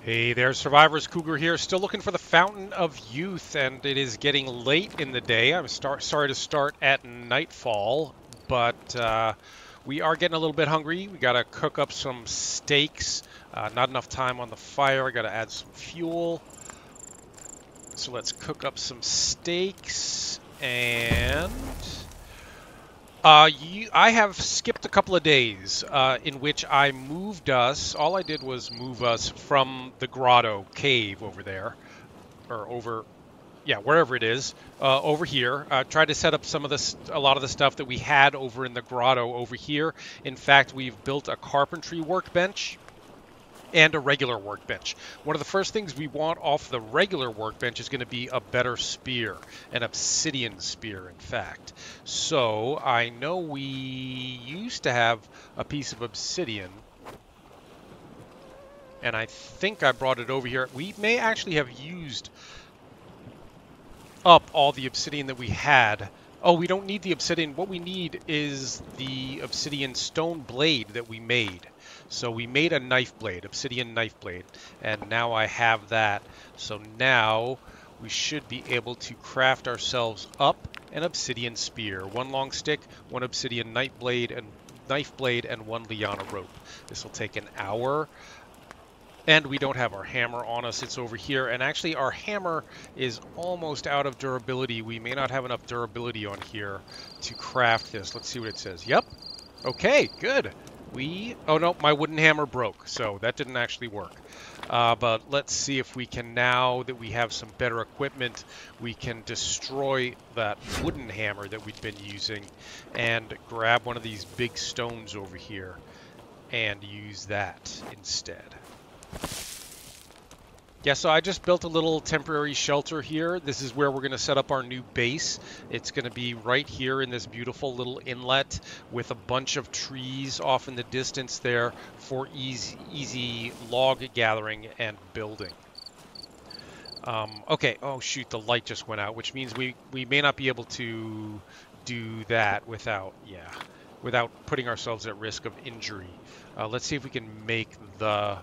Hey there, Survivors. Cougar here, still looking for the Fountain of Youth, and it is getting late in the day. I'm sorry to start at nightfall, but we are getting a little bit hungry. We got to cook up some steaks. Not enough time on the fire. I got to add some fuel. So let's cook up some steaks, and I have skipped a couple of days in which I moved us. All I did was move us from the grotto cave over there, or over, yeah, wherever it is, over here. Tried to set up a lot of the stuff that we had over in the grotto over here. In fact, we've built a carpentry workbench and a regular workbench. One of the first things we want off the regular workbench is going to be a better spear, an obsidian spear, in fact. So I know we used to have a piece of obsidian, and I think I brought it over here. We may actually have used up all the obsidian that we had. Oh, we don't need the obsidian. What we need is the obsidian stone blade that we made. So we made a knife blade, obsidian knife blade, and now I have that. So now we should be able to craft ourselves up an obsidian spear. One long stick, one obsidian knife blade, and one liana rope. This will take an hour. And we don't have our hammer on us, it's over here. And actually our hammer is almost out of durability. We may not have enough durability on here to craft this. Let's see what it says. Yep. Okay, good. Oh no, my wooden hammer broke, so that didn't actually work. But let's see if we can, now that we have some better equipment, we can destroy that wooden hammer that we've been using and grab one of these big stones over here and use that instead. Yeah, so I just built a little temporary shelter here. This is where we're going to set up our new base. It's going to be right here in this beautiful little inlet with a bunch of trees off in the distance there for easy log gathering and building. Okay, oh shoot, the light just went out, which means we may not be able to do that without putting ourselves at risk of injury. Let's see if we can make the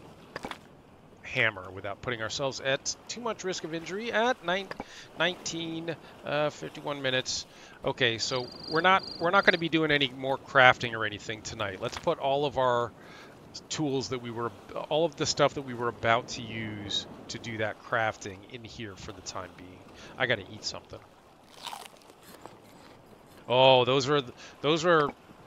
hammer without putting ourselves at too much risk of injury at 51 minutes. Okay, so we're not going to be doing any more crafting or anything tonight. Let's put all of our tools all of the stuff that we were about to use to do that crafting in here for the time being. I got to eat something. Oh, those were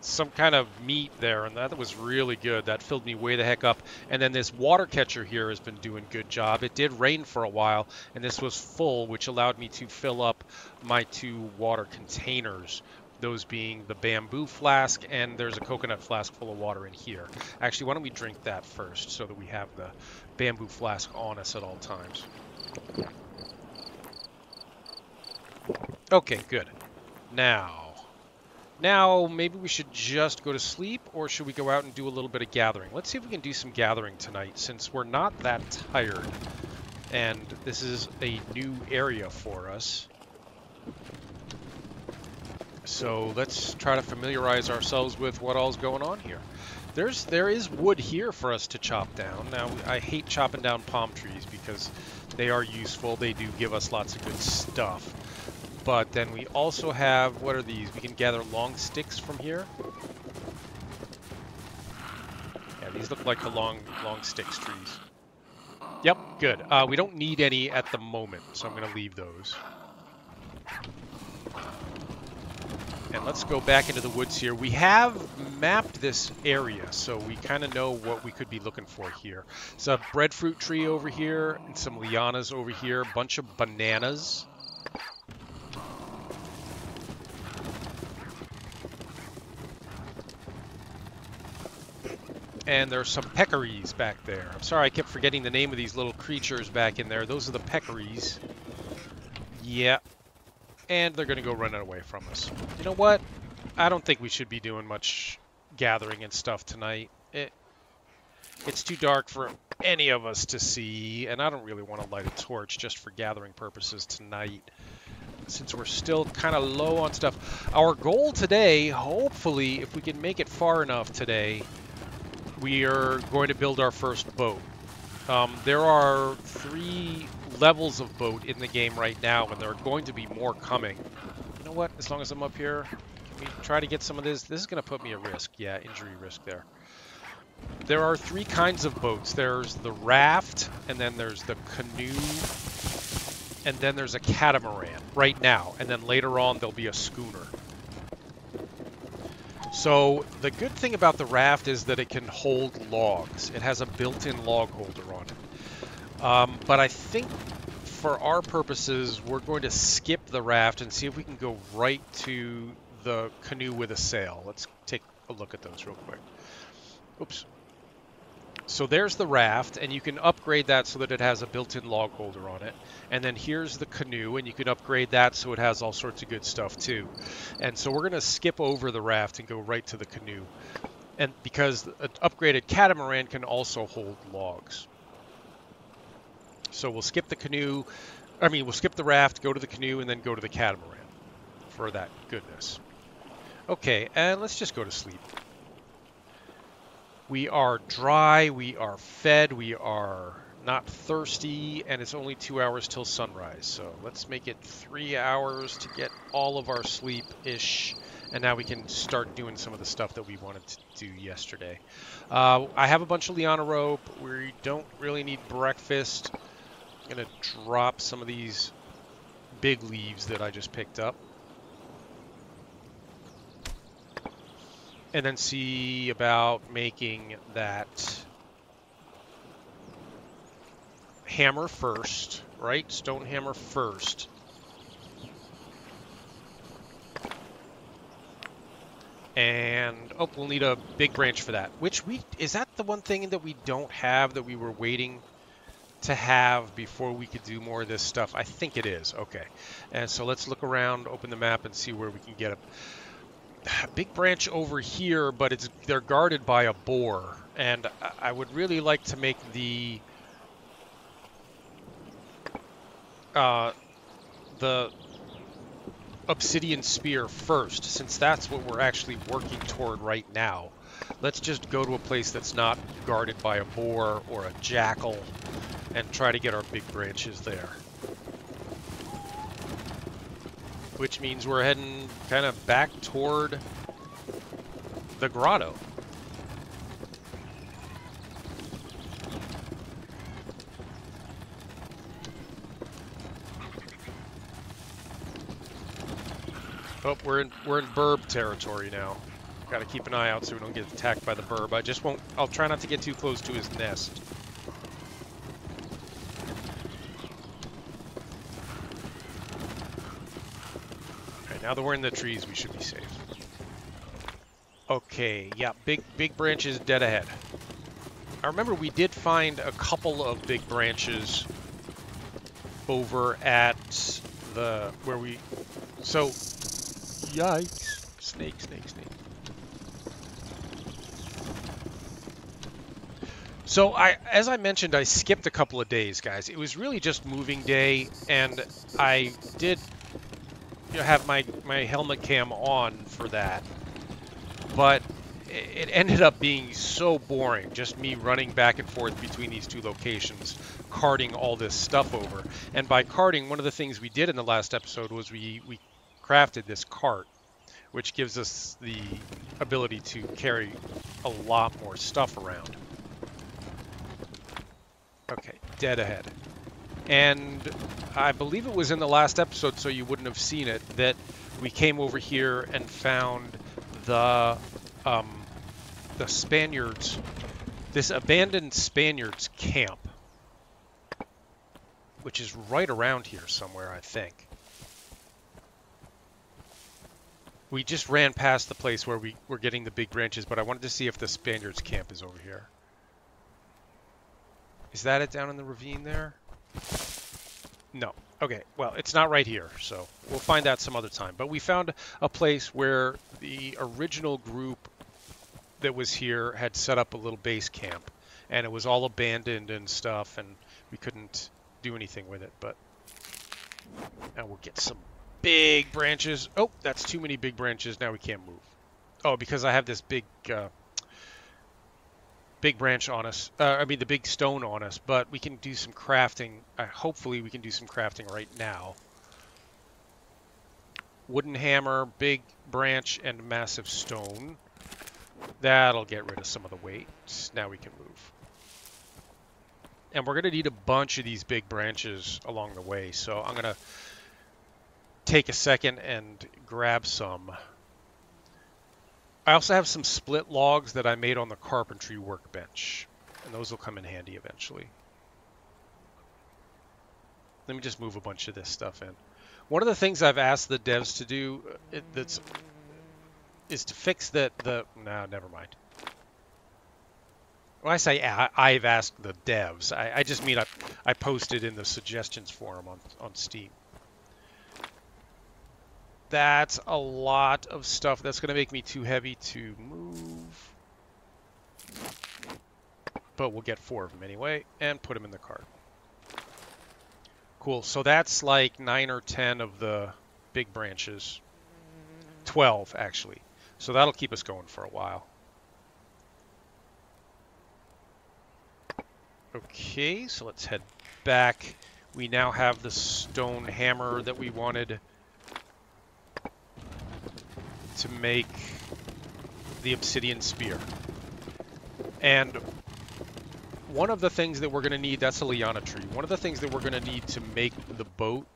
some kind of meat there, and that was really good. That filled me way the heck up. And then this water catcher here has been doing a good job. It did rain for a while, and this was full, which allowed me to fill up my 2 water containers, those being the bamboo flask, and there's a coconut flask full of water in here. Actually, why don't we drink that first so that we have the bamboo flask on us at all times. Okay, good. Now, maybe we should just go to sleep, or should we go out and do a little bit of gathering? Let's see if we can do some gathering tonight, since we're not that tired, and this is a new area for us. So let's try to familiarize ourselves with what all's going on here. There is wood here for us to chop down. Now, I hate chopping down palm trees because they are useful. They do give us lots of good stuff. But then we also have, what are these? We can gather long sticks from here. Yeah, these look like the long sticks trees. Yep, good. We don't need any at the moment, so I'm going to leave those. And let's go back into the woods here. We have mapped this area, so we kind of know what we could be looking for here. It's a breadfruit tree over here, and some lianas over here, a bunch of bananas. And there's some peccaries back there. I'm sorry, I kept forgetting the name of these little creatures back in there. Those are the peccaries. Yeah. And they're going to go running away from us. You know what? I don't think we should be doing much gathering and stuff tonight. It's too dark for any of us to see, and I don't really want to light a torch just for gathering purposes tonight, since we're still kind of low on stuff. Our goal today, hopefully, if we can make it far enough today, we are going to build our first boat. There are 3 levels of boat in the game right now, and there are going to be more coming. You know what? As long as I'm up here, can we try to get some of this? This is going to put me at risk. Yeah, injury risk there. There are 3 kinds of boats. There's the raft, and then there's the canoe, and then there's a catamaran right now. And then later on, there'll be a schooner. So the good thing about the raft is that it can hold logs. It has a built-in log holder on it. But I think for our purposes, we're going to skip the raft and see if we can go right to the canoe with a sail. Let's take a look at those real quick. Oops. So there's the raft, and you can upgrade that so that it has a built-in log holder on it. And then here's the canoe, and you can upgrade that so it has all sorts of good stuff too. And so we're going to skip over the raft and go right to the canoe. And because an upgraded catamaran can also hold logs. So we'll skip the canoe, we'll skip the raft, go to the canoe, and then go to the catamaran for that goodness. Okay, and let's just go to sleep. We are dry, we are fed, we are not thirsty, and it's only 2 hours till sunrise. So let's make it 3 hours to get all of our sleep-ish, and now we can start doing some of the stuff that we wanted to do yesterday. I have a bunch of liana rope. We don't really need breakfast. I'm going to drop some of these big leaves that I just picked up. And then see about making that hammer first, right? Stone hammer first. And, oh, we'll need a big branch for that. Is that the one thing that we don't have that we were waiting to have before we could do more of this stuff? I think it is. Okay. And so let's look around, open the map, and see where we can get a big branch over here, but they're guarded by a boar, and I would really like to make the obsidian spear first, since that's what we're actually working toward right now. Let's just go to a place that's not guarded by a boar or a jackal and try to get our big branches there. Which means we're heading kind of back toward the grotto. Oh, we're in burb territory now. Got to keep an eye out so we don't get attacked by the burb. I'll try not to get too close to his nest. Now that we're in the trees, we should be safe. Okay, yeah, big branches dead ahead. I remember we did find a couple of big branches over at so, yikes. Snake. So as I mentioned, I skipped a couple of days, guys. It was really just moving day, and I did have my helmet cam on for that, but it ended up being so boring, just me running back and forth between these 2 locations, carting all this stuff over. And by carting, one of the things we did in the last episode was we crafted this cart, which gives us the ability to carry a lot more stuff around. Okay, dead ahead. And I believe it was in the last episode, so you wouldn't have seen it, that we came over here and found the Spaniards, this abandoned Spaniards camp, which is right around here somewhere, I think. We just ran past the place where we were getting the big branches, but I wanted to see if the Spaniards camp is over here. Is that it down in the ravine there? No. Okay, well, it's not right here, so we'll find that some other time. But we found a place where the original group that was here had set up a little base camp, and it was all abandoned and stuff, and we couldn't do anything with it. But now we'll get some big branches. Oh, that's too many big branches. Now we can't move. Oh, because I have this big big branch on us. I mean, the big stone on us, but we can do some crafting. Hopefully, we can do some crafting right now. Wooden hammer, big branch, and massive stone. That'll get rid of some of the weight. Now we can move. And we're going to need a bunch of these big branches along the way, so I'm going to take a second and grab some. I also have some split logs that I made on the carpentry workbench, and those will come in handy eventually. Let me just move a bunch of this stuff in. One of the things I've asked the devs to do is to fix no, never mind. When I say I've asked the devs, I just mean I posted in the suggestions forum on Steam. That's a lot of stuff. That's going to make me too heavy to move. But we'll get 4 of them anyway and put them in the cart. Cool. So that's like 9 or 10 of the big branches. 12, actually. So that'll keep us going for a while. Okay, so let's head back. We now have the stone hammer that we wanted to make the obsidian spear. And one of the things that we're going to need, that's a liana tree. One of the things that we're going to need to make the boat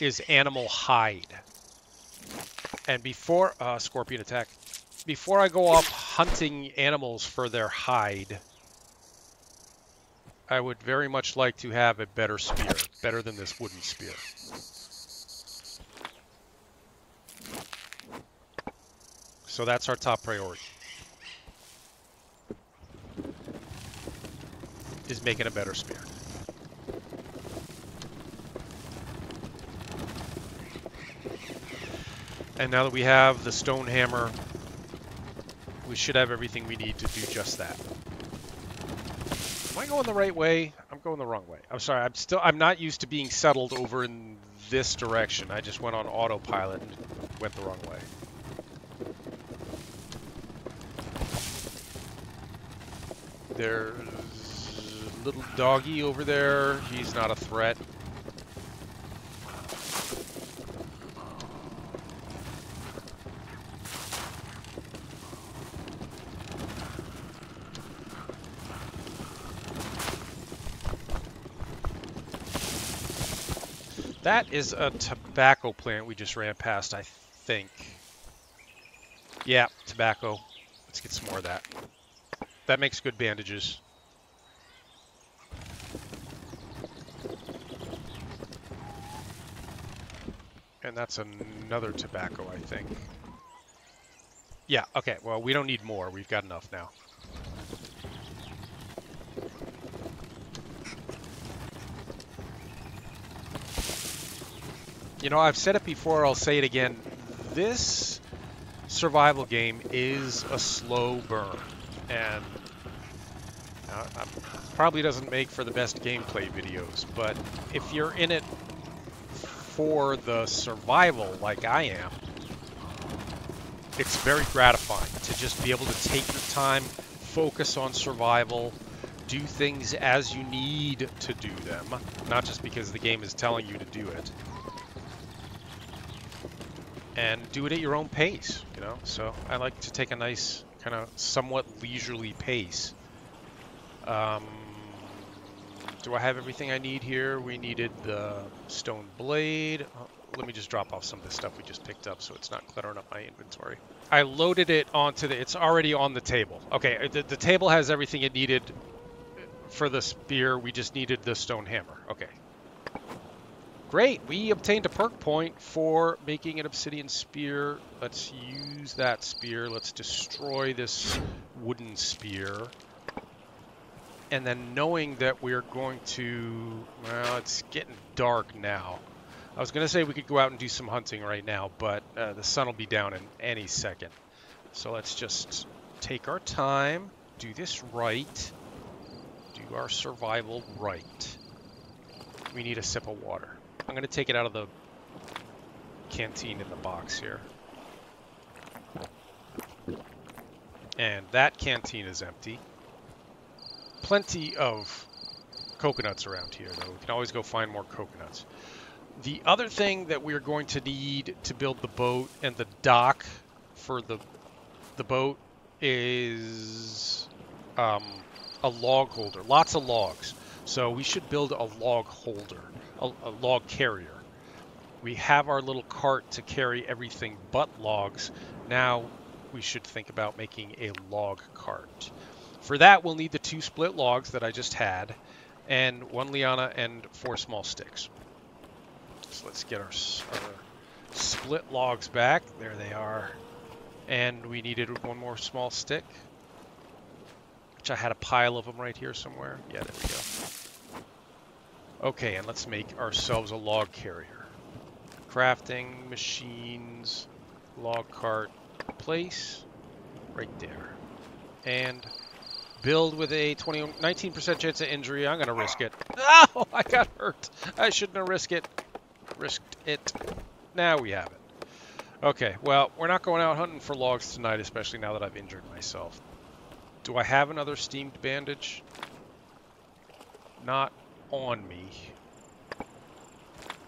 is animal hide. And before, scorpion attack. Before I go off hunting animals for their hide, I would very much like to have a better spear, better than this wooden spear. So that's our top priority, is making a better spear. And now that we have the stone hammer, we should have everything we need to do just that. Am I going the right way? I'm going the wrong way. I'm sorry, I'm not used to being settled over in this direction. I just went on autopilot and went the wrong way. There's a little doggy over there. He's not a threat. That is a tobacco plant we just ran past, I think. Yeah, tobacco. Let's get some more of that. That makes good bandages. And that's another tobacco, I think. Yeah, okay. Well, we don't need more. We've got enough now. You know, I've said it before, I'll say it again. This survival game is a slow burn. And probably doesn't make for the best gameplay videos, but if you're in it for the survival like I am, it's very gratifying to just be able to take your time, focus on survival, do things as you need to do them, not just because the game is telling you to do it. And do it at your own pace, you know? So I like to take a nice, kind of somewhat leisurely pace. Do I have everything I need here? We needed the stone blade. Let me just drop off some of the stuff we just picked up so it's not cluttering up my inventory. I loaded it onto it's already on the table. Okay, the table has everything it needed for the spear. We just needed the stone hammer. Okay. Great, we obtained a perk point for making an obsidian spear. Let's use that spear. Let's destroy this wooden spear. And then knowing that we're going to, well, it's getting dark now. I was going to say we could go out and do some hunting right now, but the sun will be down in any second. So let's just take our time, do this right, do our survival right. We need a sip of water. I'm going to take it out of the canteen in the box here. And that canteen is empty. plenty of coconuts around here, though. We can always go find more coconuts. The other thing that we're going to need to build the boat and the dock for the boat is a log holder. Lots of logs. So we should build a log holder, a log carrier. We have our little cart to carry everything but logs. Now we should think about making a log cart. For that, we'll need the 2 split logs that I just had, and 1 liana and 4 small sticks. So let's get our split logs back. There they are. And we needed 1 more small stick, which I had a pile of them right here somewhere. Yeah, there we go. Okay, and let's make ourselves a log carrier. Crafting, machines, log cart, place, right there. And build with a 19% chance of injury. I'm going to risk it. Oh, I got hurt. I shouldn't have risked it. Now we have it. Okay, well, we're not going out hunting for logs tonight, especially now that I've injured myself. Do I have another steamed bandage? Not on me.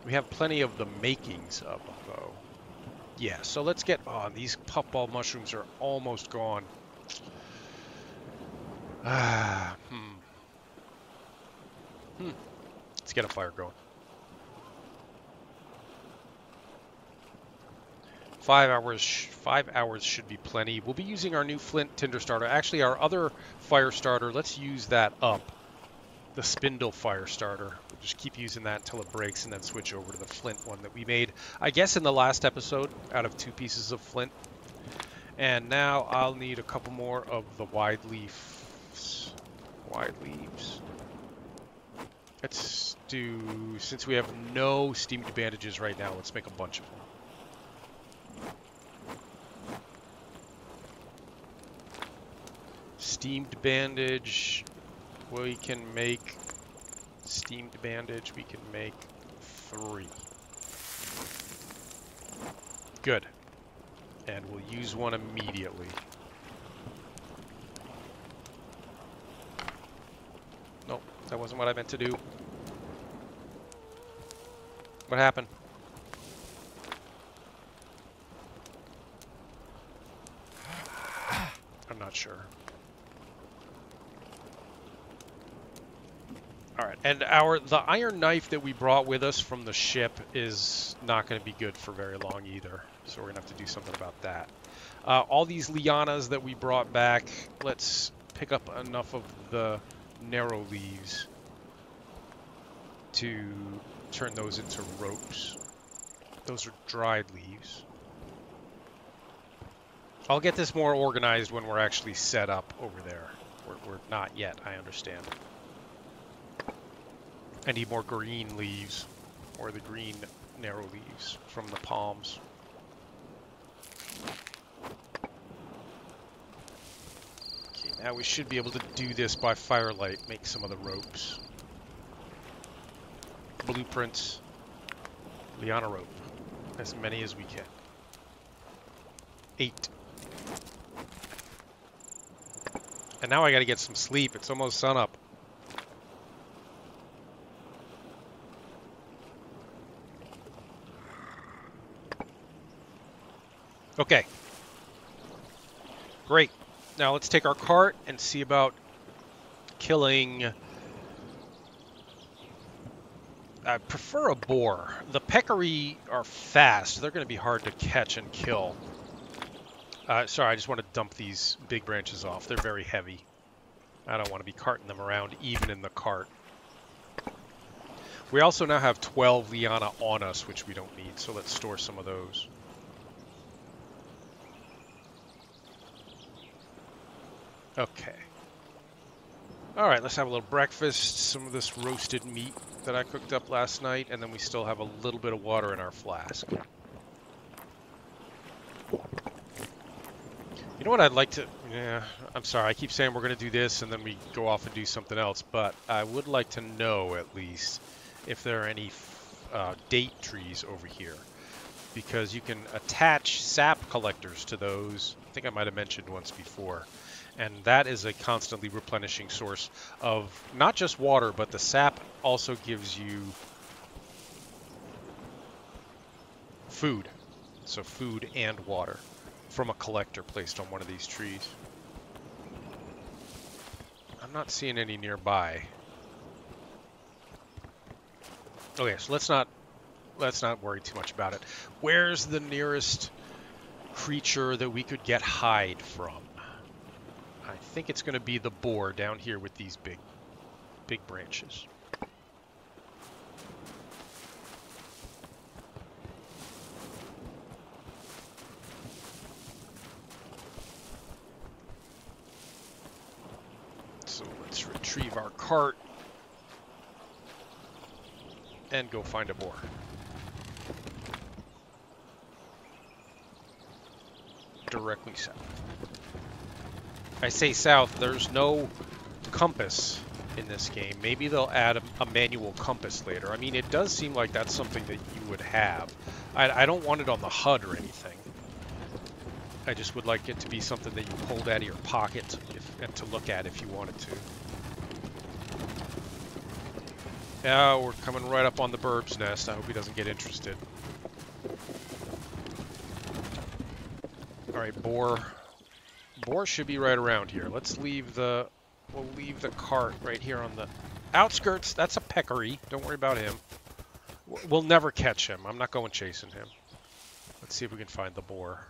We have plenty of the makings of them, though. Yeah, so let's get... Oh, these puffball mushrooms are almost gone. Let's get a fire going. 5 hours should be plenty. We'll be using our new flint tinder starter. Actually, our other fire starter, let's use that up. The spindle fire starter. We'll just keep using that until it breaks and then switch over to the flint one that we made, I guess, in the last episode out of 2 pieces of flint. And now I'll need a couple more of the wide leaves. Wide leaves. Let's do, since we have no steamed bandages right now, let's make a bunch of them. Steamed bandage. We can make steamed bandage. We can make 3. Good. And we'll use one immediately. Nope, that wasn't what I meant to do. What happened? I'm not sure. Alright, and the iron knife that we brought with us from the ship is not going to be good for very long either. So we're going to have to do something about that. All these lianas that we brought back, let's pick up enough of the narrow leaves to turn those into ropes. Those are dried leaves. I'll get this more organized when we're actually set up over there. We're not yet, I understand. I need more green leaves, or the green narrow leaves from the palms. Okay, now we should be able to do this by firelight, make some of the ropes. Blueprints, liana rope, as many as we can. 8. And now I gotta get some sleep, it's almost sunup. Okay. Great. Now let's take our cart and see about killing... I prefer a boar. The peccary are fast. They're going to be hard to catch and kill. Sorry, I just want to dump these big branches off. They're very heavy. I don't want to be carting them around, even in the cart. We also now have 12 liana on us, which we don't need, so let's store some of those. Okay. Alright, let's have a little breakfast. Some of this roasted meat that I cooked up last night, and then we still have a little bit of water in our flask. You know what I'd like to... Yeah, I'm sorry, I keep saying we're going to do this, and then we go off and do something else, but I would like to know, at least, if there are any date trees over here. Because you can attach sap collectors to those. I think I might have mentioned once before. And that is a constantly replenishing source of not just water, but the sap also gives you food. So food and water from a collector placed on one of these trees. I'm not seeing any nearby. Okay, so let's not worry too much about it. Where's the nearest creature that we could get hide from? I think it's going to be the boar down here with these big branches. So let's retrieve our cart and go find a boar. Directly south. I say south, there's no compass in this game. Maybe they'll add a manual compass later. I mean, it does seem like that's something that you would have. I don't want it on the HUD or anything. I just would like it to be something that you pulled out of your pocket and to look at if you wanted to. Yeah, we're coming right up on the bird's nest. I hope he doesn't get interested. All right, boar. Boar should be right around here. We'll leave the cart right here on the outskirts. That's a peccary. Don't worry about him. We'll never catch him. I'm not going chasing him. Let's see if we can find the boar.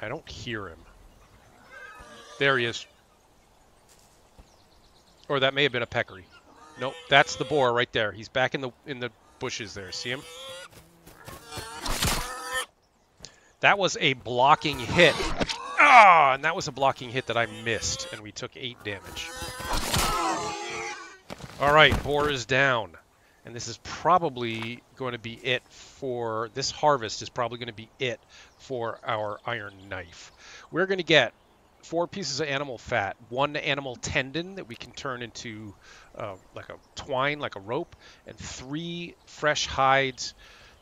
I don't hear him. There he is. Or that may have been a peccary. Nope, that's the boar right there. He's back in the bushes there. See him? That was a blocking hit. Ah, and that was a blocking hit that I missed, and we took 8 damage. All right, boar is down. And this is probably going to be it for... This harvest is probably going to be it for our iron knife. We're going to get 4 pieces of animal fat, 1 animal tendon that we can turn into like a twine, like a rope, and 3 fresh hides,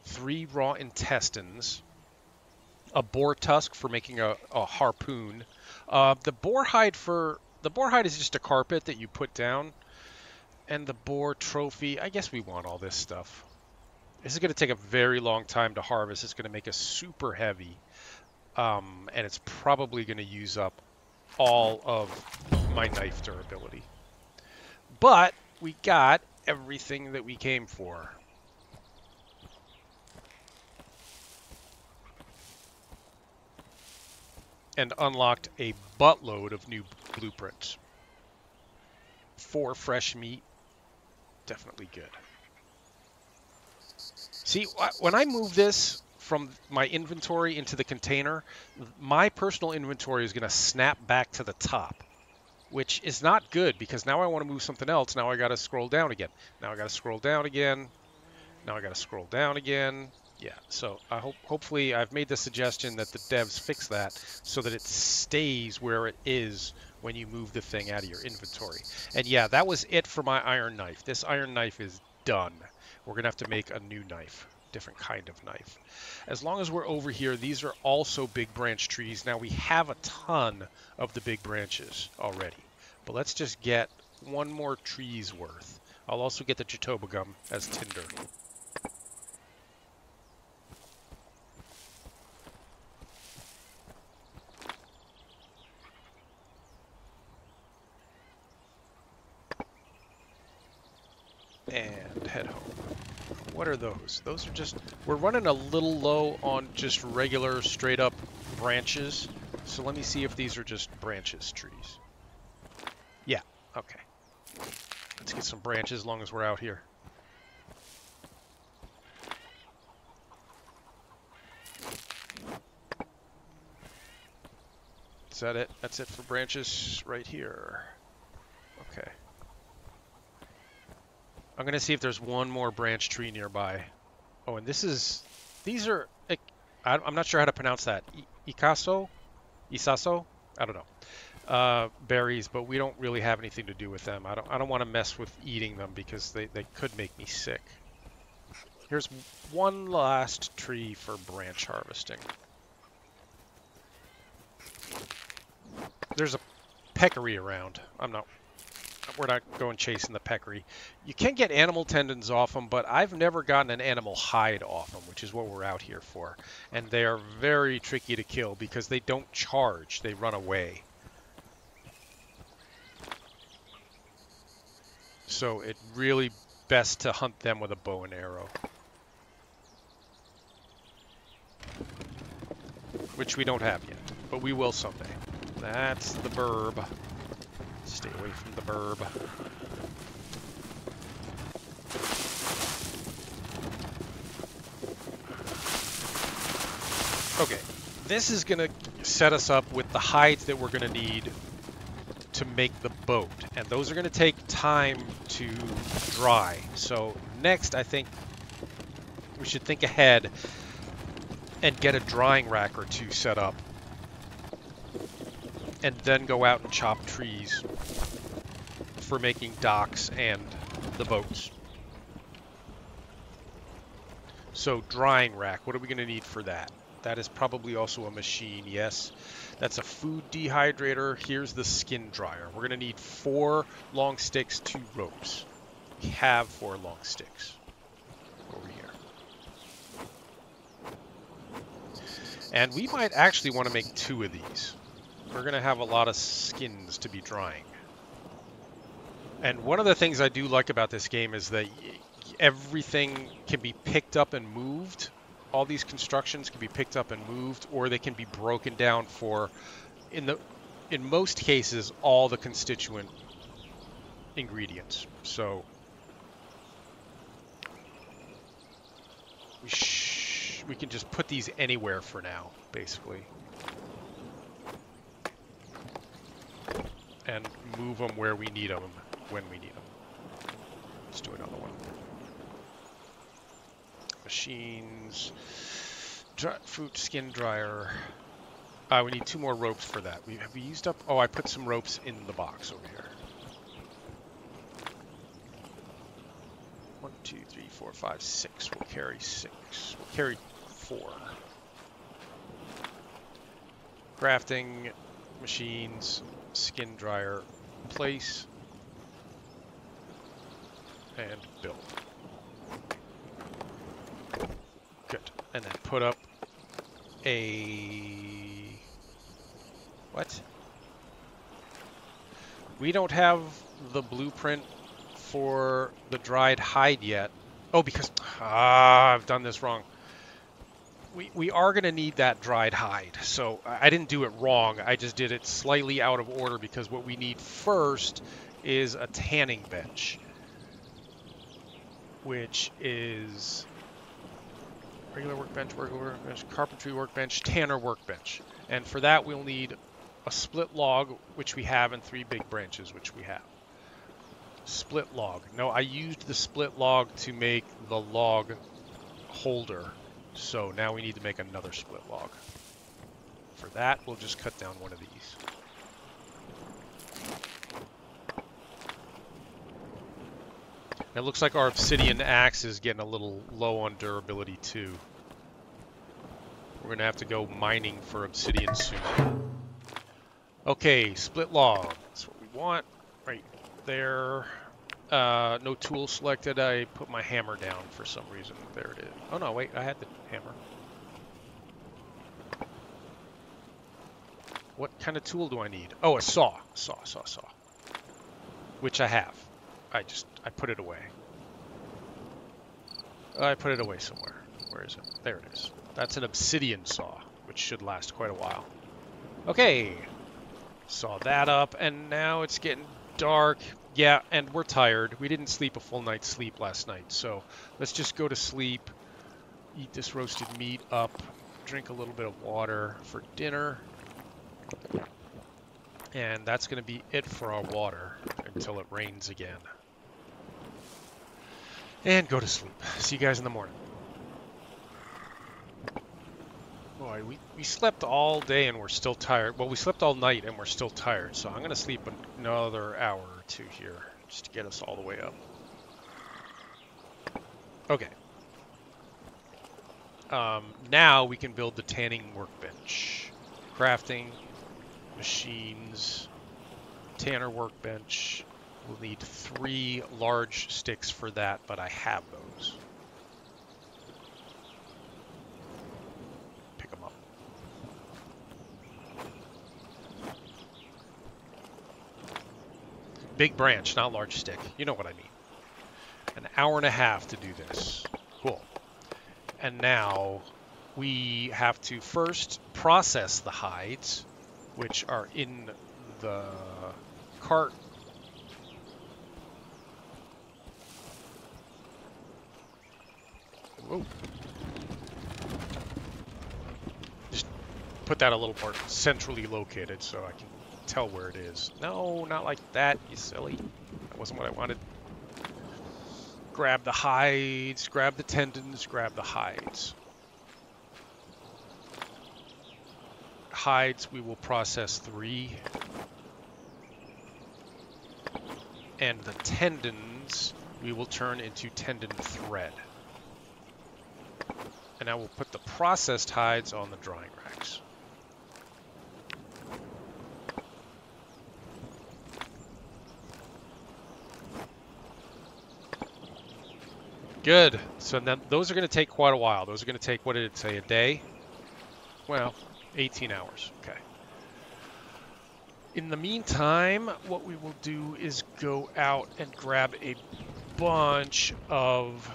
3 raw intestines, a boar tusk for making a harpoon. The boar hide is just a carpet that you put down, and the boar trophy. I guess we want all this stuff. This is going to take a very long time to harvest. It's going to make us super heavy, and it's probably going to use up all of my knife durability. But we got everything that we came for. And unlocked a buttload of new blueprints. 4 fresh meat, definitely good. See, when I move this from my inventory into the container, my personal inventory is going to snap back to the top, which is not good because now I want to move something else. Now I got to scroll down again. Now I got to scroll down again. Now I got to scroll down again. Yeah, so hopefully I've made the suggestion that the devs fix that so that it stays where it is when you move the thing out of your inventory. And yeah, that was it for my iron knife. This iron knife is done. We're going to have to make a new knife, different kind of knife. As long as we're over here, these are also big branch trees. Now we have a ton of the big branches already, but let's just get 1 more tree's worth. I'll also get the Jatoba gum as tinder. And head home. What are those? Those are just... We're running a little low on just regular straight up branches. So let me see if these are just branches trees. Yeah, okay. Let's get some branches as long as we're out here. Is that it? That's it for branches right here. Okay. I'm going to see if there's 1 more branch tree nearby. Oh, and these are, I'm not sure how to pronounce that. Isaso? I don't know. Berries, but we don't really have anything to do with them. I don't want to mess with eating them because they could make me sick. Here's one last tree for branch harvesting. There's a peccary around. We're not going chasing the peccary. You can get animal tendons off them, but I've never gotten an animal hide off them, which is what we're out here for. And they are very tricky to kill because they don't charge, they run away. So it really best to hunt them with a bow and arrow. Which we don't have yet, but we will someday. That's the burb. Stay away from the burb. Okay, this is going to set us up with the hides that we're going to need to make the boat. And those are going to take time to dry. So next, I think we should think ahead and get a drying rack or two set up. And then go out and chop trees for making docks and the boats. So drying rack, what are we going to need for that? That is probably also a machine, yes. That's a food dehydrator. Here's the skin dryer. We're going to need 4 long sticks, 2 ropes. We have 4 long sticks over here. And we might actually want to make 2 of these. We're going to have a lot of skins to be drying. And one of the things I do like about this game is that everything can be picked up and moved. All these constructions can be picked up and moved, or they can be broken down for, in most cases, all the constituent ingredients. So we can just put these anywhere for now, basically. And move them where we need them, when we need them. Let's do another one. Machines. Fruit skin dryer. We need 2 more ropes for that. Have we used up? Oh, I put some ropes in the box over here. 1, 2, 3, 4, 5, 6. We'll carry 6. We'll carry 4. Crafting machines. Skin dryer, place, and build. Good. And then put up a... What? We don't have the blueprint for the dried hide yet. Oh, because... I've done this wrong. We are going to need that dried hide, so I didn't do it wrong. I just did it slightly out of order because what we need first is a tanning bench, which is regular workbench, carpentry workbench, tanner workbench. And for that, we'll need a split log, which we have, and 3 big branches, which we have. Split log. No, I used the split log to make the log holder. So now we need to make another split log. For that, we'll just cut down one of these. It looks like our obsidian axe is getting a little low on durability too. We're going to have to go mining for obsidian soon. Okay, split log. That's what we want right there. No tool selected. I put my hammer down for some reason. There it is. Oh no, wait, I had the hammer. What kind of tool do I need? Oh, a saw. Saw. Which I have. I put it away. I put it away somewhere. Where is it? There it is. That's an obsidian saw, which should last quite a while. Okay. Saw that up, and now it's getting dark. Yeah, and we're tired. We didn't sleep a full night's sleep last night, so let's just go to sleep, eat this roasted meat up, drink a little bit of water for dinner, and that's going to be it for our water until it rains again. And go to sleep. See you guys in the morning. Boy, we slept all day and we're still tired. Well, we slept all night and we're still tired, so I'm going to sleep another hour or 2 here just to get us all the way up. Okay. Now we can build the tanning workbench. Crafting, machines, tanner workbench. We'll need 3 large sticks for that, but I have those. Pick them up. Big branch, not large stick. You know what I mean. An hour and a half to do this. Cool. And now we have to first process the hides, which are in the cart. Whoa. Just put that a little more centrally located so I can tell where it is. No, not like that, you silly. That wasn't what I wanted. Grab the hides, grab the tendons, grab the hides. Hides, we will process 3. And the tendons, we will turn into tendon thread. And I will put the processed hides on the drying racks. Good. So then those are going to take quite a while. Those are going to take, what did it say, a day? Well, 18 hours. Okay. In the meantime, what we will do is go out and grab a bunch of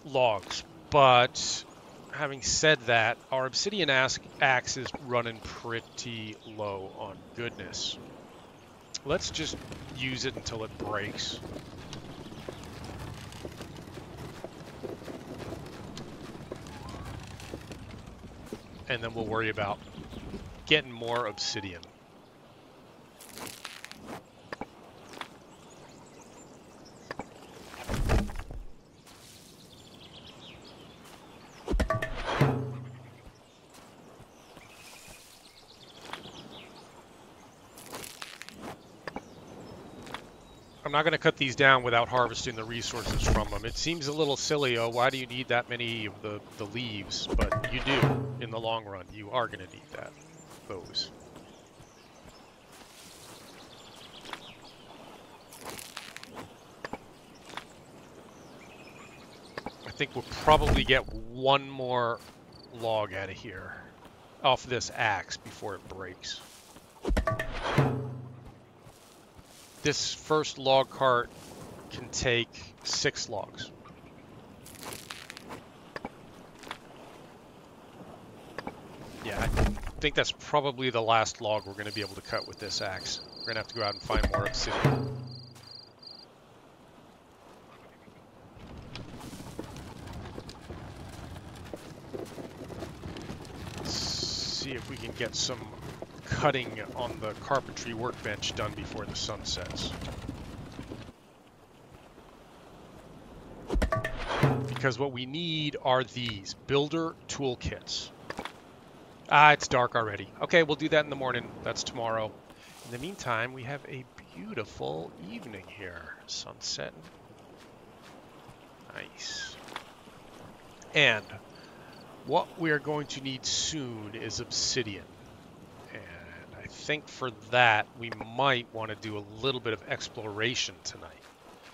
logs. But having said that, our obsidian axe is running pretty low on goodness. Let's just use it until it breaks. And then we'll worry about getting more obsidian. I'm not going to cut these down without harvesting the resources from them. It seems a little silly, oh, why do you need that many of the leaves? But you do, in the long run. You are going to need those. I think we'll probably get one more log out of here, off this axe, before it breaks. This first log cart can take 6 logs. Yeah, I think that's probably the last log we're going to be able to cut with this axe. We're going to have to go out and find more obsidian. Let's see if we can get some cutting on the carpentry workbench done before the sun sets. Because what we need are these builder toolkits. Ah, it's dark already. Okay, we'll do that in the morning. That's tomorrow. In the meantime, we have a beautiful evening here. Sunset. Nice. And what we are going to need soon is obsidian. I think for that, we might want to do a little bit of exploration tonight,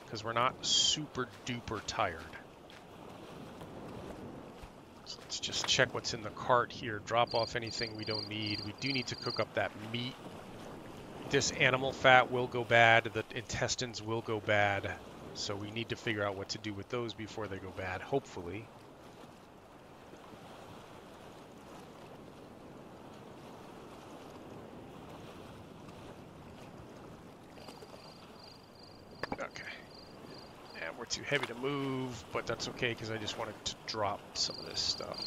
because we're not super duper tired. So let's just check what's in the cart here, drop off anything we don't need. We do need to cook up that meat. This animal fat will go bad, the intestines will go bad, so we need to figure out what to do with those before they go bad, hopefully. Okay. And we're too heavy to move, but that's okay because I just wanted to drop some of this stuff.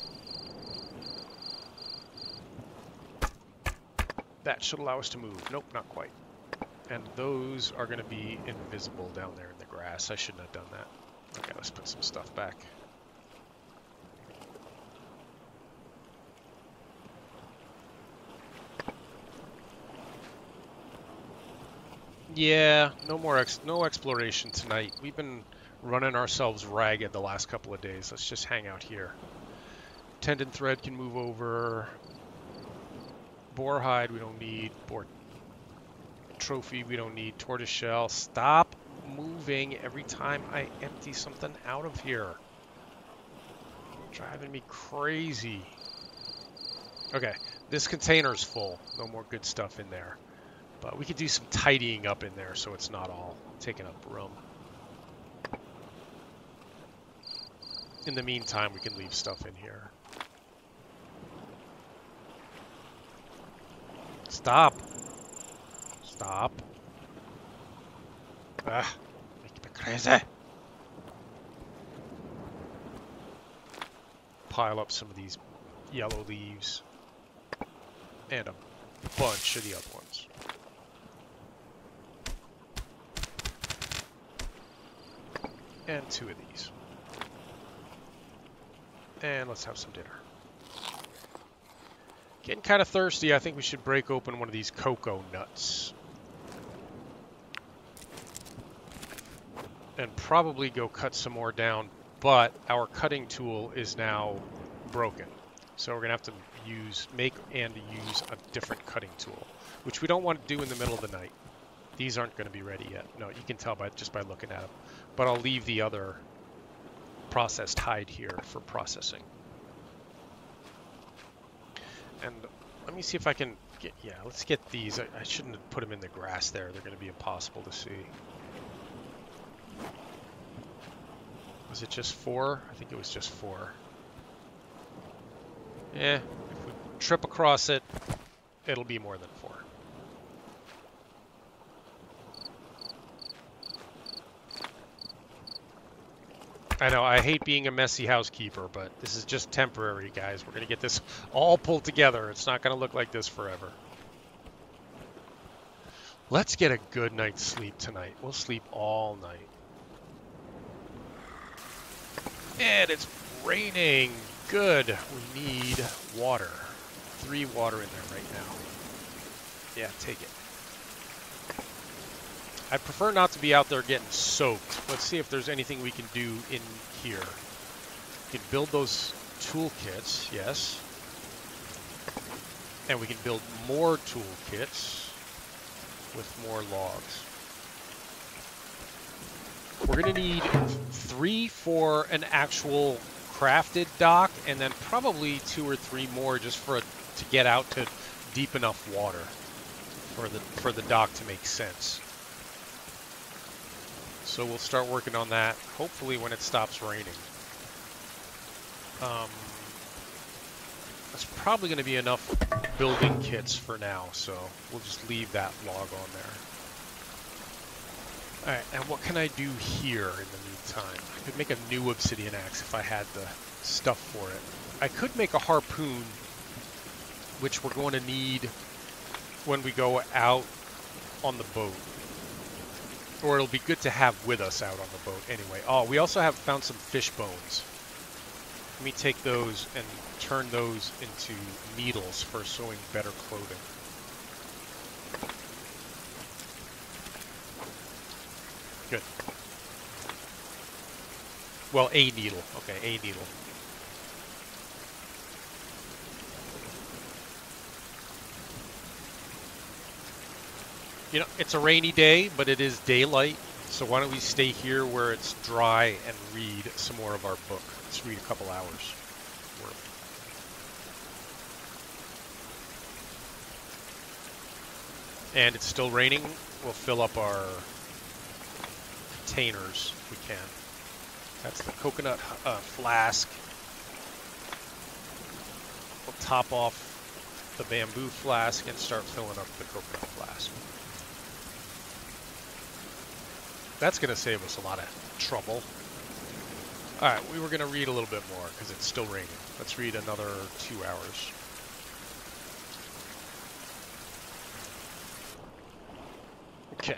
That should allow us to move. Nope, not quite. And those are going to be invisible down there in the grass. I shouldn't have done that. Okay, let's put some stuff back. Yeah, no exploration tonight. We've been running ourselves ragged the last couple of days. Let's just hang out here. Tendon thread can move over. Boar hide we don't need. Boar trophy we don't need. Tortoise shell. Stop moving every time I empty something out of here. Driving me crazy. Okay, this container's full. No more good stuff in there. But we could do some tidying up in there so it's not all taking up room. In the meantime, we can leave stuff in here. Stop. Stop. Ah, make me crazy. Pile up some of these yellow leaves. And a bunch of the other ones. And 2 of these. And let's have some dinner. Getting kind of thirsty. I think we should break open one of these cocoa nuts. And probably go cut some more down, but our cutting tool is now broken. So we're going to have to make and use a different cutting tool, which we don't want to do in the middle of the night. These aren't going to be ready yet. No, you can tell just by looking at them. But I'll leave the other processed hide here for processing. And let me see if I can get, yeah, let's get these. I shouldn't have put them in the grass there. They're going to be impossible to see. Was it just 4? I think it was just 4. Yeah, if we trip across it, it'll be more than 4. I know, I hate being a messy housekeeper, but this is just temporary, guys. We're going to get this all pulled together. It's not going to look like this forever. Let's get a good night's sleep tonight. We'll sleep all night. And it's raining. Good. We need water. 3 water in there right now. Yeah, take it. I prefer not to be out there getting soaked. Let's see if there's anything we can do in here. We can build those toolkits, yes. And we can build more toolkits with more logs. We're going to need 3 for an actual crafted dock, and then probably 2 or 3 more just to get out to deep enough water for the dock to make sense. So we'll start working on that, hopefully when it stops raining. That's probably going to be enough building kits for now, so we'll just leave that log on there. Alright, and what can I do here in the meantime? I could make a new obsidian axe if I had the stuff for it. I could make a harpoon, which we're going to need when we go out on the boat. Or it'll be good to have with us out on the boat anyway. Oh, we also have found some fish bones. Let me take those and turn those into needles for sewing better clothing. Good. Well, a needle. Okay, a needle. You know, it's a rainy day, but it is daylight, so why don't we stay here where it's dry and read some more of our book. Let's read a couple hours worth. And it's still raining. We'll fill up our containers if we can. That's the coconut flask. We'll top off the bamboo flask and start filling up the coconut flask. That's going to save us a lot of trouble. Alright, we were going to read a little bit more because it's still raining. Let's read another 2 hours. Okay.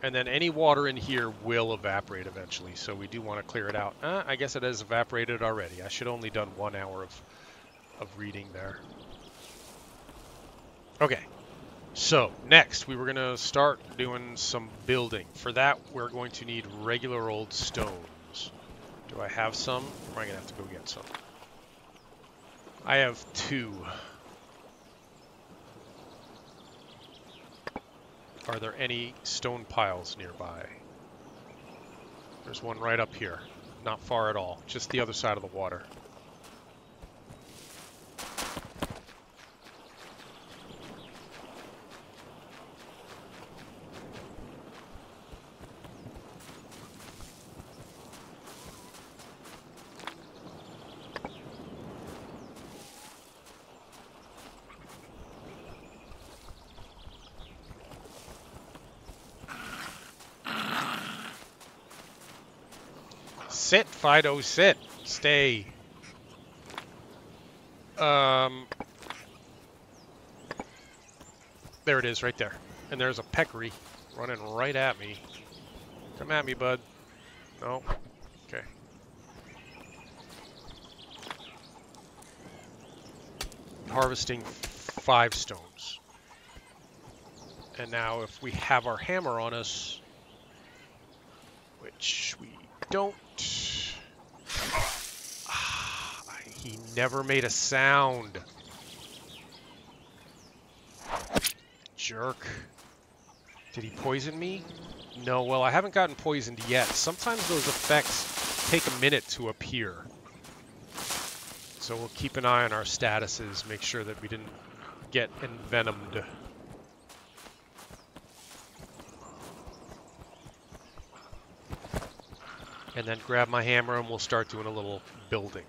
And then any water in here will evaporate eventually, so we do want to clear it out. I guess it has evaporated already. I should have only done 1 hour of reading there. Okay. So next we were going to start doing some building. For that we're going to need regular old stones. Do I have some? Or am I going to have to go get some? I have 2. Are there any stone piles nearby? There's one right up here. Not far at all. Just the other side of the water. Sit, Fido, sit. Stay. There it is, right there. And there's a peccary running right at me. Come at me, bud. No. Okay. Harvesting 5 stones. And now if we have our hammer on us, which we don't. He never made a sound. Jerk. Did he poison me? No, well, I haven't gotten poisoned yet. Sometimes those effects take a minute to appear. So we'll keep an eye on our statuses, make sure that we didn't get envenomed. And then grab my hammer and we'll start doing a little building.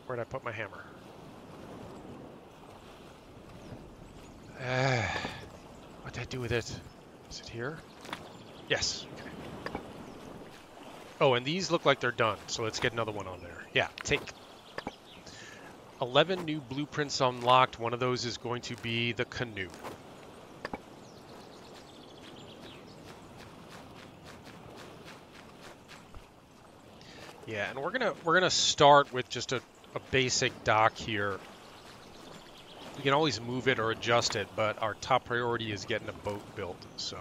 Where'd I put my hammer? What did I do with it? Is it here? Yes. Okay. Oh, and these look like they're done, so let's get another one on there. Yeah, take 11 new blueprints unlocked. One of those is going to be the canoe. Yeah, and we're gonna start with just a basic dock here. We can always move it or adjust it, but our top priority is getting a boat built, so.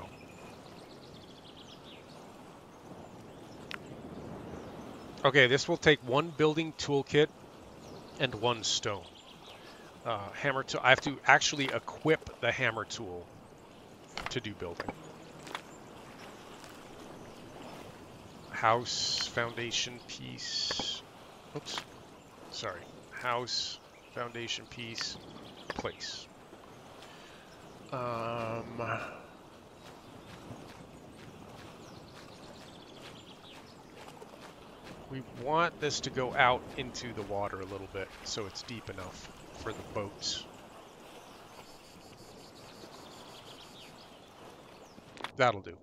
Okay, this will take 1 building toolkit and 1 stone. Hammer tool. I have to actually equip the hammer tool to do building. House foundation piece. Oops. Sorry. House foundation piece. Place. We want this to go out into the water a little bit so it's deep enough for the boats. That'll do.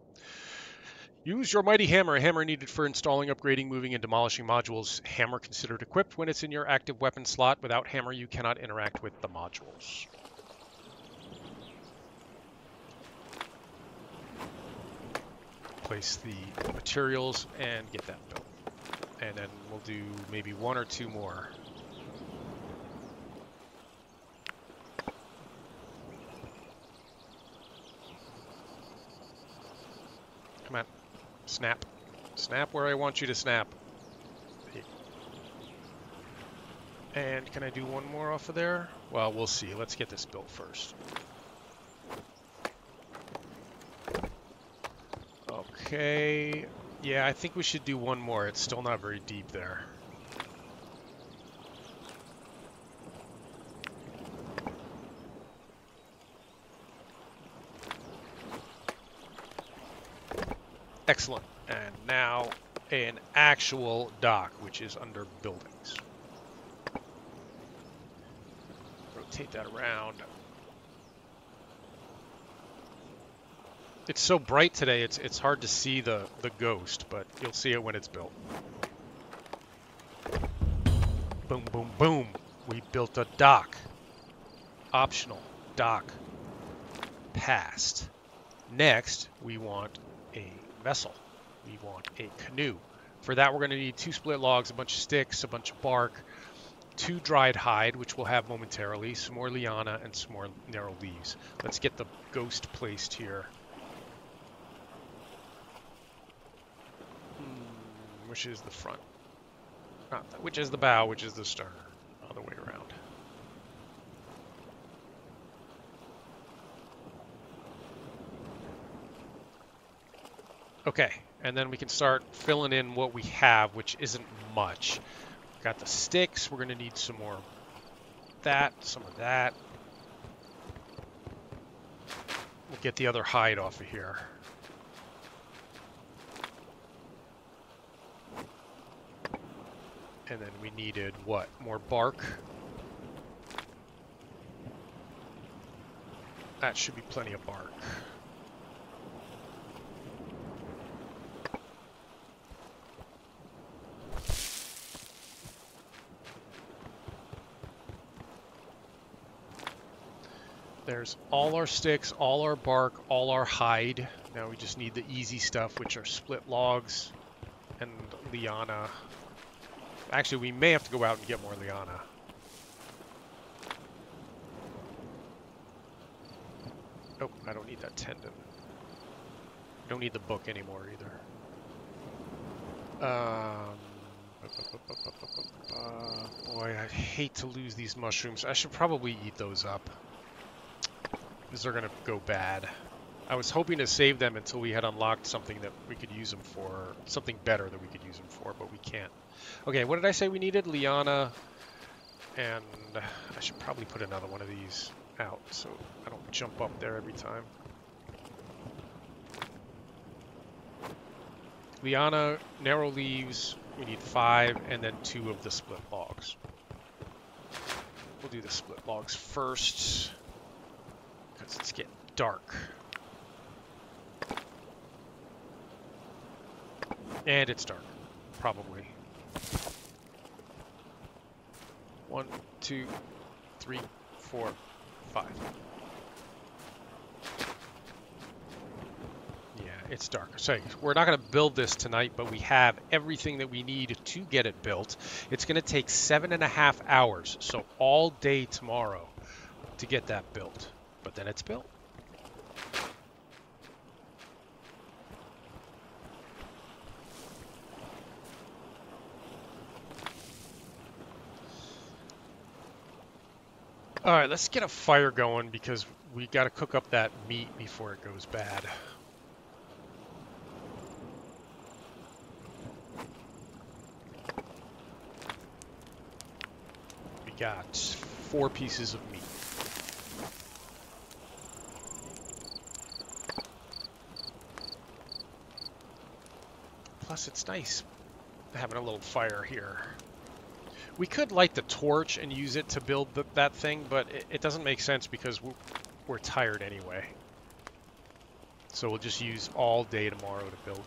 Use your mighty hammer, a hammer needed for installing, upgrading, moving, and demolishing modules. Hammer considered equipped when it's in your active weapon slot. Without hammer, you cannot interact with the modules. Place the materials and get that built. And then we'll do maybe 1 or 2 more. Come on. Snap. Snap where I want you to snap. And can I do 1 more off of there? Well, we'll see. Let's get this built first. Okay. Yeah, I think we should do 1 more. It's still not very deep there. Excellent. And now an actual dock, which is under buildings. Rotate that around. It's so bright today, it's hard to see the ghost, but you'll see it when it's built. Boom, boom, boom. We built a dock. Optional. Dock. Passed. Next, we want a vessel. We want a canoe. For that, we're going to need 2 split logs, a bunch of sticks, a bunch of bark, 2 dried hide, which we'll have momentarily, some more liana, and some more narrow leaves. Let's get the ghost placed here. Which is the front? Not that. Which is the bow, which is the stern. Other way around. Okay, and then we can start filling in what we have, which isn't much. Got the sticks. We're going to need some more of that, some of that. We'll get the other hide off of here. And then we needed, what, more bark? That should be plenty of bark. There's all our sticks, all our bark, all our hide. Now we just need the easy stuff, which are split logs and liana. Actually, we may have to go out and get more liana. Oh, I don't need that tendon. I don't need the book anymore either. Boy, I hate to lose these mushrooms. I should probably eat those up, because they're going to go bad. I was hoping to save them until we had unlocked something that we could use them for, something better that we could use them for, but we can't. Okay, what did I say we needed? Liana, and I should probably put another one of these out so I don't jump up there every time. Liana, narrow leaves, we need 5, and then 2 of the split logs. We'll do the split logs first, because it's getting dark. And it's dark, probably. 1, 2, 3, 4, 5. Yeah, it's dark. So we're not going to build this tonight, but we have everything that we need to get it built. It's going to take 7.5 hours, so all day tomorrow to get that built. But then it's built. All right, let's get a fire going because we got to cook up that meat before it goes bad. We got 4 pieces of meat. Plus, it's nice having a little fire here. We could light the torch and use it to build that thing, but it doesn't make sense because we're tired anyway. So we'll just use all day tomorrow to build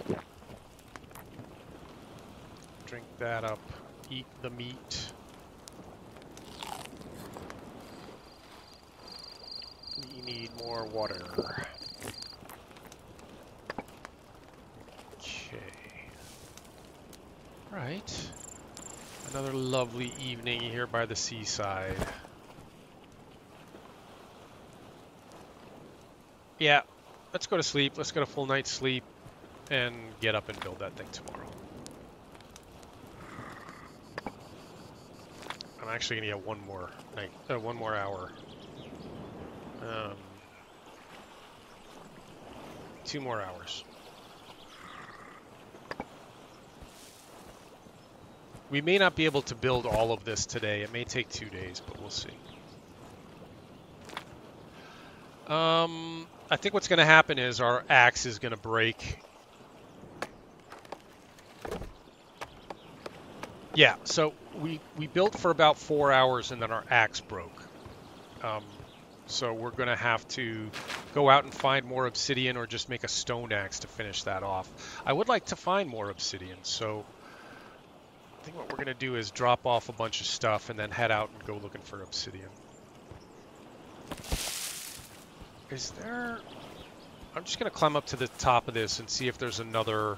it. Drink that up. Eat the meat. We need more water. Right. Another lovely evening here by the seaside. Yeah, let's go to sleep. Let's get a full night's sleep and get up and build that thing tomorrow. I'm actually gonna get one more hour. 2 more hours. We may not be able to build all of this today. It may take 2 days, but we'll see. I think what's going to happen is our axe is going to break. Yeah, so we built for about 4 hours and then our axe broke. So we're going to have to go out and find more obsidian or just make a stone axe to finish that off. I would like to find more obsidian, so I think what we're going to do is drop off a bunch of stuff and then head out and go looking for obsidian. Is there... I'm just going to climb up to the top of this and see if there's another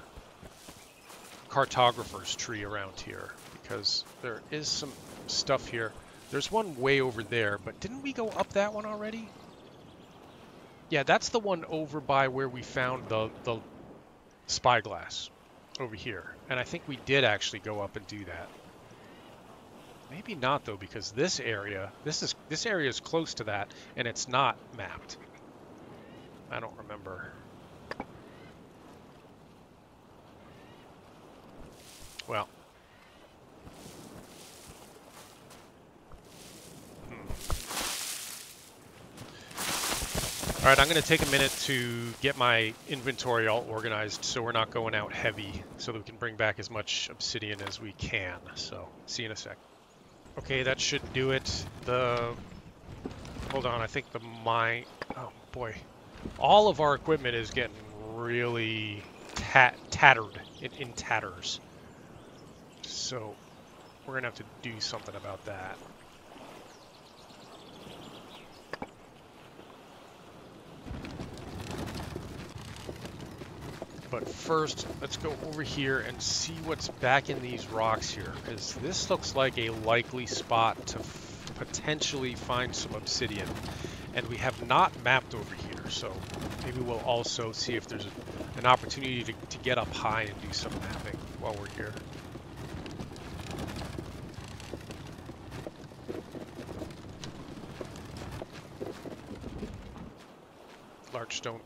cartographer's tree around here, because there is some stuff here. There's one way over there, but didn't we go up that one already? Yeah, that's the one over by where we found the spyglass over here. And I think we did actually go up and do that. Maybe not though, because this area is close to that and it's not mapped. I don't remember. Well. All right, I'm going to take a minute to get my inventory all organized so we're not going out heavy, so that we can bring back as much obsidian as we can. So, see you in a sec. Okay, that should do it. Hold on, I think oh boy. All of our equipment is getting really tattered, in tatters. So, we're going to have to do something about that. But first, let's go over here and see what's back in these rocks here, because this looks like a likely spot to potentially find some obsidian. And we have not mapped over here, so maybe we'll also see if there's an opportunity to get up high and do some mapping while we're here. Large stone.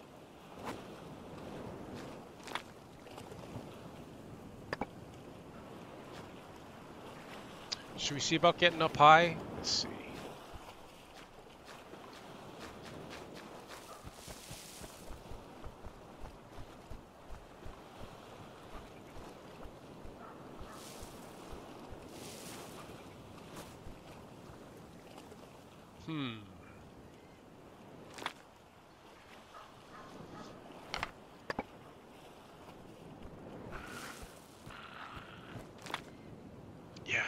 Should we see about getting up high? Let's see.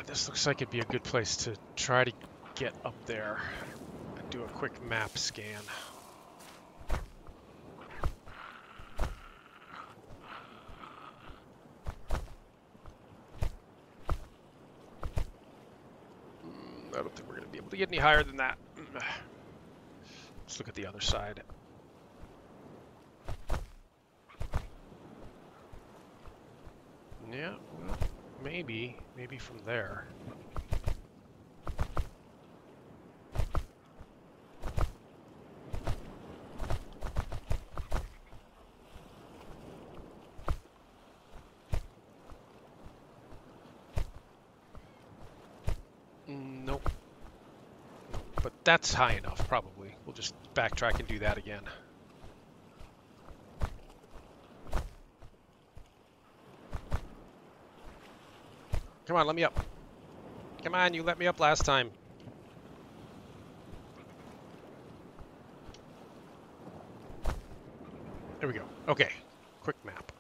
This looks like it'd be a good place to try to get up there and do a quick map scan. I don't think we're going to be able to get any higher than that. Let's look at the other side. Yeah, well, maybe from there. Nope. But that's high enough, probably. We'll just backtrack and do that again. Come on, let me up. Come on, you let me up last time. There we go. Okay, quick map.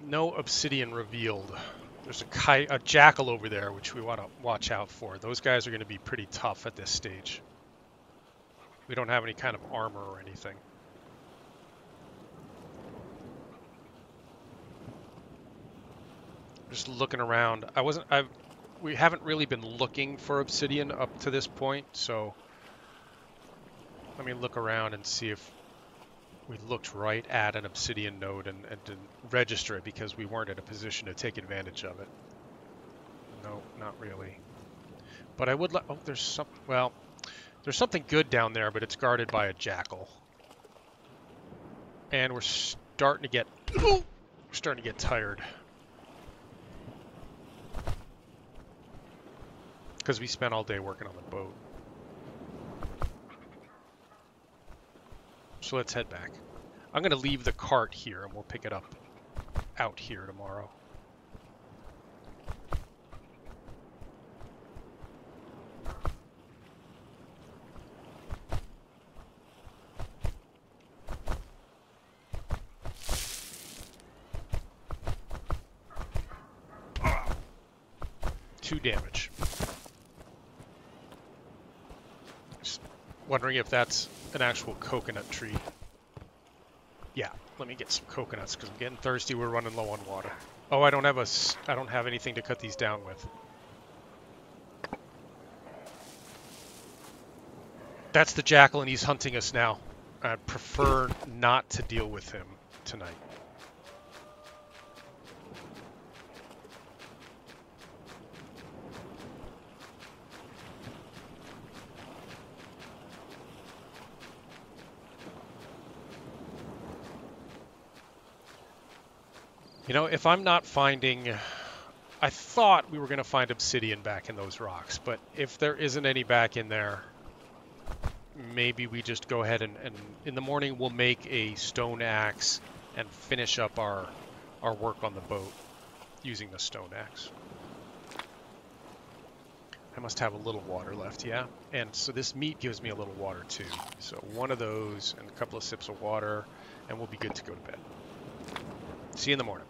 No obsidian revealed. There's a jackal over there, which we want to watch out for. Those guys are going to be pretty tough at this stage. We don't have any kind of armor or anything. Just looking around. We haven't really been looking for obsidian up to this point, so let me look around and see if we looked right at an obsidian node and didn't register it because we weren't in a position to take advantage of it. No, not really. But I would like. Oh, there's some. Well. There's something good down there, but it's guarded by a jackal. And we're starting to get tired. Because we spent all day working on the boat. So let's head back. I'm going to leave the cart here and we'll pick it up out here tomorrow. 2 damage. Just wondering if that's an actual coconut tree. Yeah, let me get some coconuts because I'm getting thirsty. We're running low on water. Oh, I don't have anything to cut these down with. That's the jackal, and he's hunting us now. I'd prefer not to deal with him tonight. You know, if I'm not finding... I thought we were going to find obsidian back in those rocks, but if there isn't any back in there, maybe we just go ahead and in the morning we'll make a stone axe and finish up our work on the boat using the stone axe. I must have a little water left, yeah? And so this meat gives me a little water too. So one of those and a couple of sips of water, and we'll be good to go to bed. See you in the morning.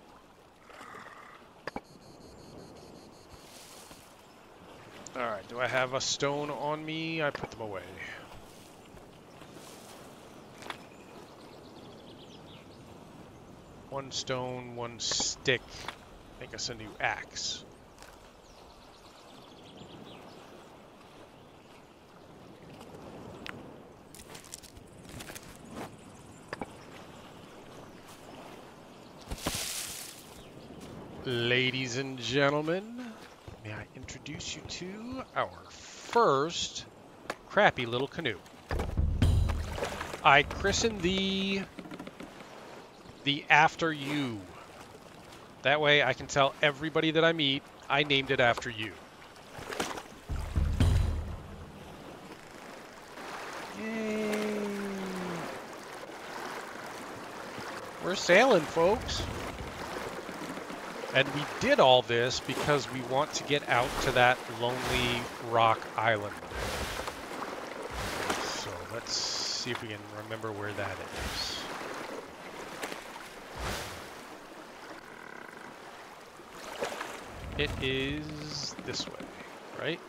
Alright, do I have a stone on me? I put them away. One stone, one stick. Make us a new axe. Ladies and gentlemen, may I introduce you to our first crappy little canoe. I christened the After You. That way I can tell everybody that I meet I named it after you. Yay. We're sailing, folks. And we did all this because we want to get out to that lonely rock island. So let's see if we can remember where that is. It is this way, right?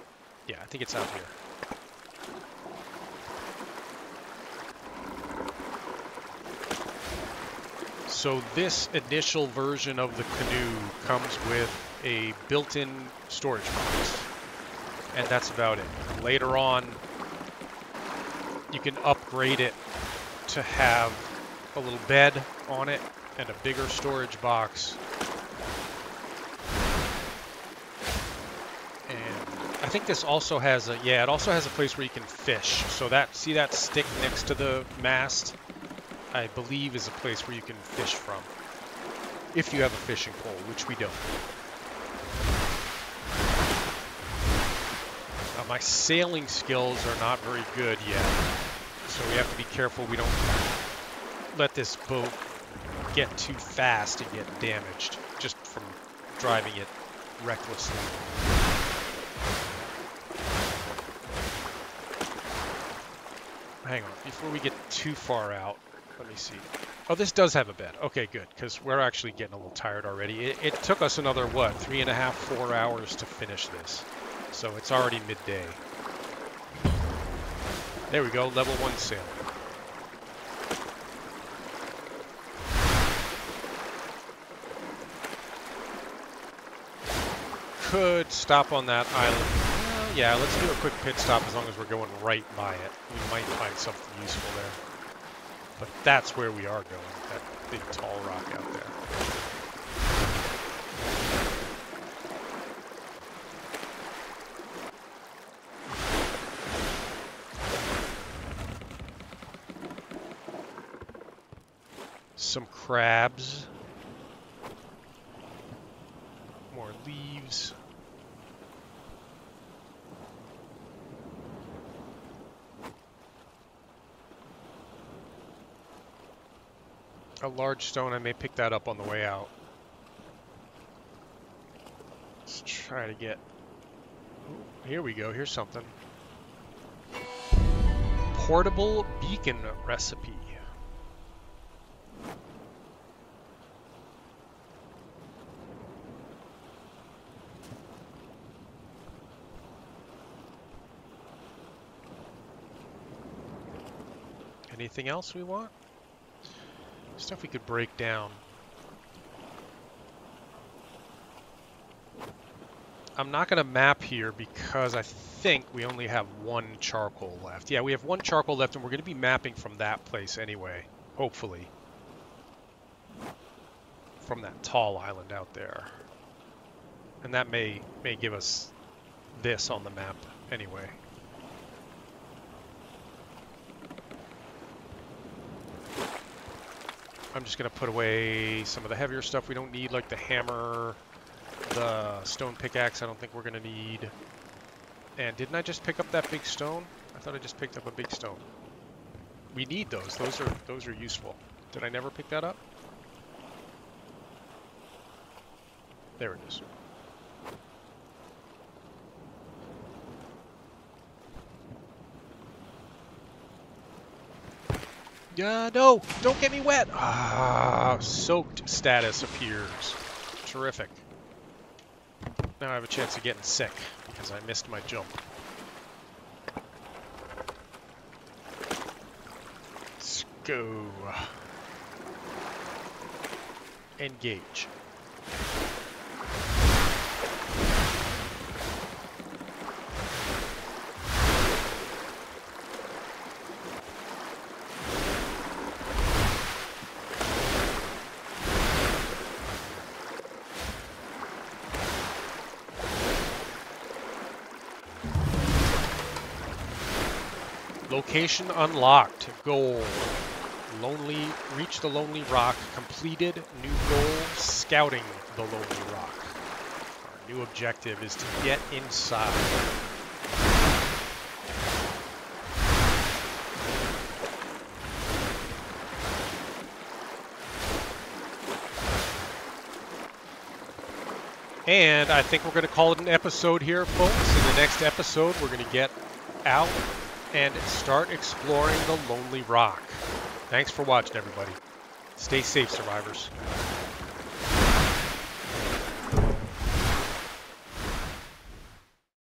Yeah, I think it's out here. So this initial version of the canoe comes with a built-in storage box, and that's about it. Later on, you can upgrade it to have a little bed on it and a bigger storage box. And I think this also has a, yeah, it also has a place where you can fish. So that, see that stick next to the mast? I believe is a place where you can fish from, if you have a fishing pole, which we don't. My sailing skills are not very good yet, so we have to be careful we don't let this boat get too fast and get damaged just from driving it recklessly. Hang on, before we get too far out, let me see. Oh, this does have a bed. Okay, good, because we're actually getting a little tired already. It took us another, what, 3.5, 4 hours to finish this. So it's already midday. There we go, level 1 sail. Could stop on that island. Well, yeah, let's do a quick pit stop as long as we're going right by it. We might find something useful there. But that's where we are going, that big tall rock out there. Some crabs. More leaves. A large stone, I may pick that up on the way out. Let's try to get... Ooh, here we go, here's something. Portable beacon recipe. Anything else we want? Stuff we could break down. I'm not going to map here because I think we only have one charcoal left. Yeah, we have one charcoal left, and we're going to be mapping from that place anyway, hopefully. From that tall island out there. And that may give us this on the map anyway. I'm just going to put away some of the heavier stuff we don't need, like the hammer, the stone pickaxe I don't think we're going to need. And didn't I just pick up that big stone? I thought I just picked up a big stone. We need those. Those are useful. Did I never pick that up? There it is. No! Don't get me wet! Ah, soaked status appears. Terrific. Now I have a chance of getting sick because I missed my jump. Let's go. Engage. Location unlocked. Goal. Reach the Lonely Rock. Completed. New goal. Scouting the Lonely Rock. Our new objective is to get inside. And I think we're going to call it an episode here, folks. In the next episode, we're going to get out and start exploring the Lonely Rock. Thanks for watching, everybody. Stay safe, survivors.